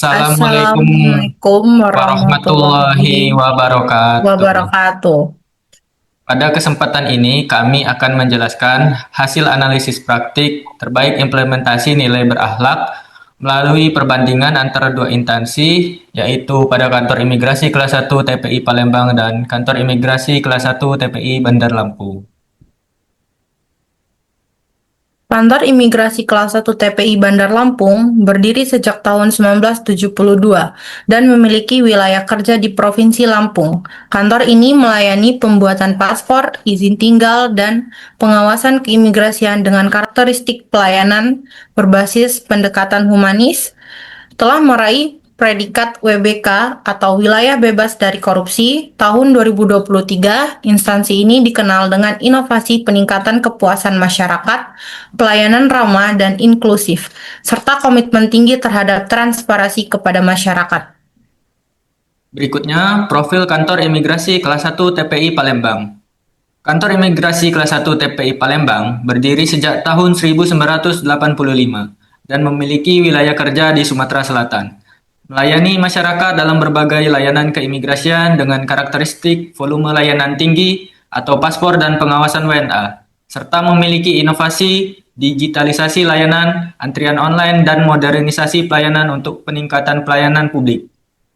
Assalamualaikum Assalamualaikum warahmatullahi warahmatullahi wabarakatuh. wabarakatuh. Pada kesempatan ini, kami akan menjelaskan hasil analisis praktik terbaik implementasi nilai berakhlak melalui perbandingan antara dua instansi, yaitu pada Kantor Imigrasi Kelas 1 TPI Palembang dan Kantor Imigrasi Kelas 1 TPI Bandar Lampung. Kantor Imigrasi Kelas 1 TPI Bandar Lampung berdiri sejak tahun 1972 dan memiliki wilayah kerja di Provinsi Lampung. Kantor ini melayani pembuatan paspor, izin tinggal, dan pengawasan keimigrasian dengan karakteristik pelayanan berbasis pendekatan humanis, telah meraih predikat WBK atau Wilayah Bebas dari Korupsi tahun 2023. Instansi ini dikenal dengan inovasi peningkatan kepuasan masyarakat, pelayanan ramah dan inklusif, serta komitmen tinggi terhadap transparansi kepada masyarakat. Berikutnya, profil Kantor Imigrasi Kelas 1 TPI Palembang. Kantor Imigrasi Kelas 1 TPI Palembang berdiri sejak tahun 1985 dan memiliki wilayah kerja di Sumatera Selatan. Melayani masyarakat dalam berbagai layanan keimigrasian dengan karakteristik volume layanan tinggi atau paspor dan pengawasan WNA, serta memiliki inovasi digitalisasi layanan, antrian online, dan modernisasi pelayanan untuk peningkatan pelayanan publik.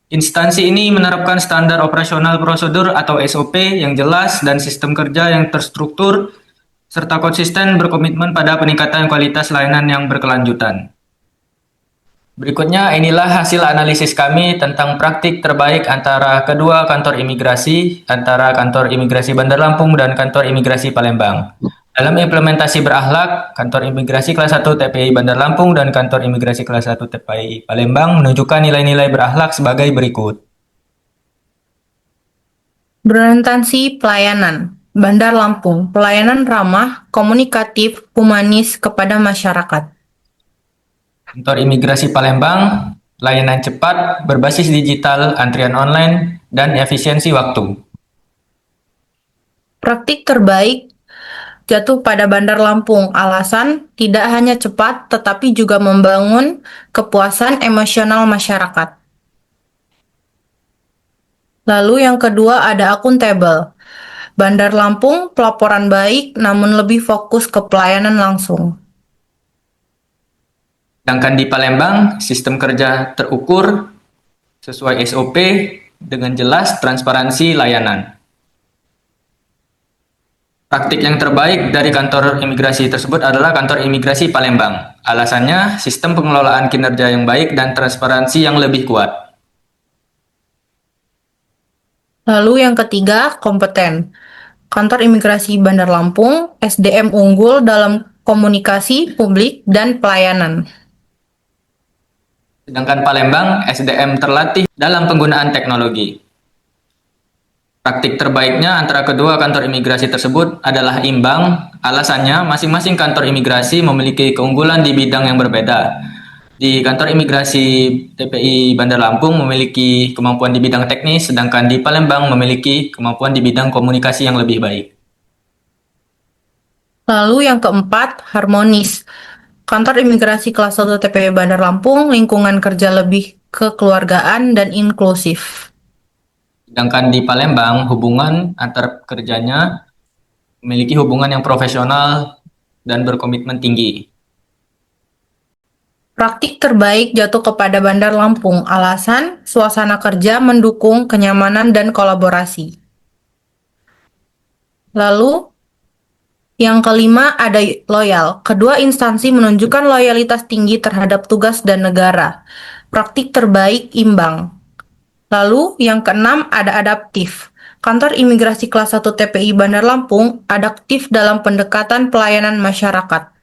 Instansi ini menerapkan standar operasional prosedur atau SOP yang jelas dan sistem kerja yang terstruktur, serta konsisten berkomitmen pada peningkatan kualitas layanan yang berkelanjutan. Berikutnya, inilah hasil analisis kami tentang praktik terbaik antara kedua kantor imigrasi, antara Kantor Imigrasi Bandar Lampung dan Kantor Imigrasi Palembang. Dalam implementasi berakhlak, Kantor Imigrasi Kelas 1 TPI Bandar Lampung dan Kantor Imigrasi Kelas 1 TPI Palembang menunjukkan nilai-nilai berakhlak sebagai berikut. Berorientasi pelayanan Bandar Lampung, pelayanan ramah, komunikatif, humanis kepada masyarakat. Kantor Imigrasi Palembang, layanan cepat, berbasis digital, antrian online, dan efisiensi waktu. Praktik terbaik jatuh pada Bandar Lampung. Alasan tidak hanya cepat, tetapi juga membangun kepuasan emosional masyarakat. Lalu yang kedua ada akuntabel. Bandar Lampung pelaporan baik, namun lebih fokus ke pelayanan langsung. Sedangkan di Palembang, sistem kerja terukur sesuai SOP dengan jelas transparansi layanan. Praktik yang terbaik dari kantor imigrasi tersebut adalah Kantor Imigrasi Palembang. Alasannya, sistem pengelolaan kinerja yang baik dan transparansi yang lebih kuat. Lalu yang ketiga, kompeten. Kantor Imigrasi Bandar Lampung, SDM unggul dalam komunikasi publik dan pelayanan. Sedangkan Palembang, SDM terlatih dalam penggunaan teknologi. Praktik terbaiknya antara kedua kantor imigrasi tersebut adalah imbang. Alasannya, masing-masing kantor imigrasi memiliki keunggulan di bidang yang berbeda. Di kantor imigrasi TPI Bandar Lampung memiliki kemampuan di bidang teknis, sedangkan di Palembang memiliki kemampuan di bidang komunikasi yang lebih baik. Lalu yang keempat, harmonis. Kantor Imigrasi Kelas 1 TPI Bandar Lampung, lingkungan kerja lebih kekeluargaan dan inklusif. Sedangkan di Palembang, hubungan antar kerjanya memiliki hubungan yang profesional dan berkomitmen tinggi. Praktik terbaik jatuh kepada Bandar Lampung. Alasan, suasana kerja mendukung kenyamanan dan kolaborasi. Lalu, yang kelima ada loyal. Kedua instansi menunjukkan loyalitas tinggi terhadap tugas dan negara. Praktik terbaik imbang. Lalu, yang keenam ada adaptif. Kantor Imigrasi Kelas 1 TPI Bandar Lampung adaptif dalam pendekatan pelayanan masyarakat.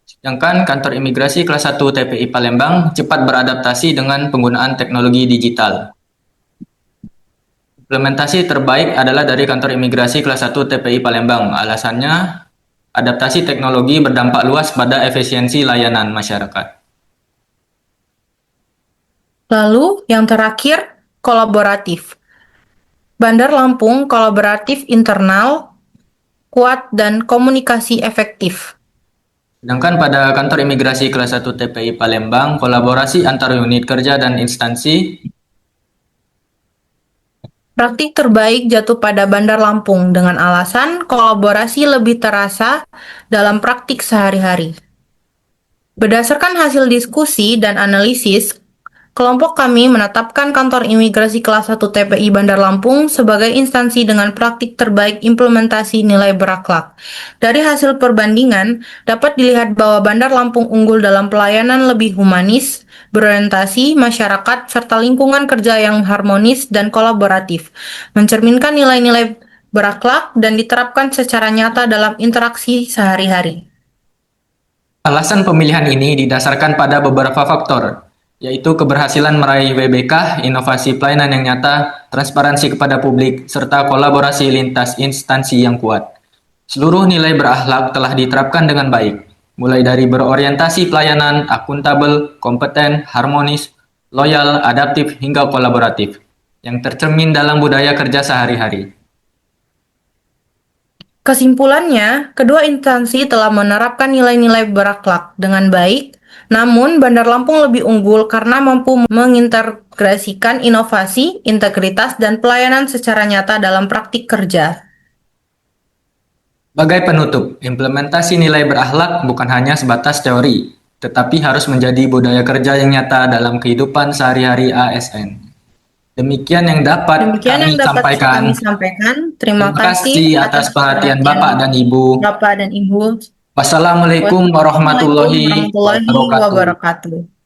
Sedangkan Kantor Imigrasi Kelas 1 TPI Palembang cepat beradaptasi dengan penggunaan teknologi digital. Implementasi terbaik adalah dari Kantor Imigrasi Kelas 1 TPI Palembang. Alasannya, adaptasi teknologi berdampak luas pada efisiensi layanan masyarakat. Lalu, yang terakhir, kolaboratif. Bandar Lampung kolaboratif internal, kuat dan komunikasi efektif. Sedangkan pada kantor imigrasi kelas 1 TPI Palembang, kolaborasi antar unit kerja dan instansi. Praktik terbaik jatuh pada Bandar Lampung dengan alasan kolaborasi lebih terasa dalam praktik sehari-hari. Berdasarkan hasil diskusi dan analisis, kelompok kami menetapkan kantor imigrasi kelas 1 TPI Bandar Lampung sebagai instansi dengan praktik terbaik implementasi nilai berakhlak. Dari hasil perbandingan, dapat dilihat bahwa Bandar Lampung unggul dalam pelayanan lebih humanis, berorientasi, masyarakat, serta lingkungan kerja yang harmonis dan kolaboratif, mencerminkan nilai-nilai berakhlak dan diterapkan secara nyata dalam interaksi sehari-hari. Alasan pemilihan ini didasarkan pada beberapa faktor, yaitu keberhasilan meraih WBK, inovasi pelayanan yang nyata, transparansi kepada publik, serta kolaborasi lintas instansi yang kuat. Seluruh nilai berakhlak telah diterapkan dengan baik, mulai dari berorientasi pelayanan, akuntabel, kompeten, harmonis, loyal, adaptif, hingga kolaboratif, yang tercermin dalam budaya kerja sehari-hari. Kesimpulannya, kedua instansi telah menerapkan nilai-nilai berakhlak dengan baik, namun Bandar Lampung lebih unggul karena mampu mengintegrasikan inovasi, integritas, dan pelayanan secara nyata dalam praktik kerja. Sebagai penutup, implementasi nilai berakhlak bukan hanya sebatas teori, tetapi harus menjadi budaya kerja yang nyata dalam kehidupan sehari-hari ASN. Demikian yang dapat kami sampaikan. sampaikan. Terima Terima kasih kasih atas atas perhatian perhatian Bapak dan Ibu. Bapak dan Ibu. Wassalamualaikum Wassalamualaikum warahmatullahi warahmatullahi wabarakatuh. wabarakatuh.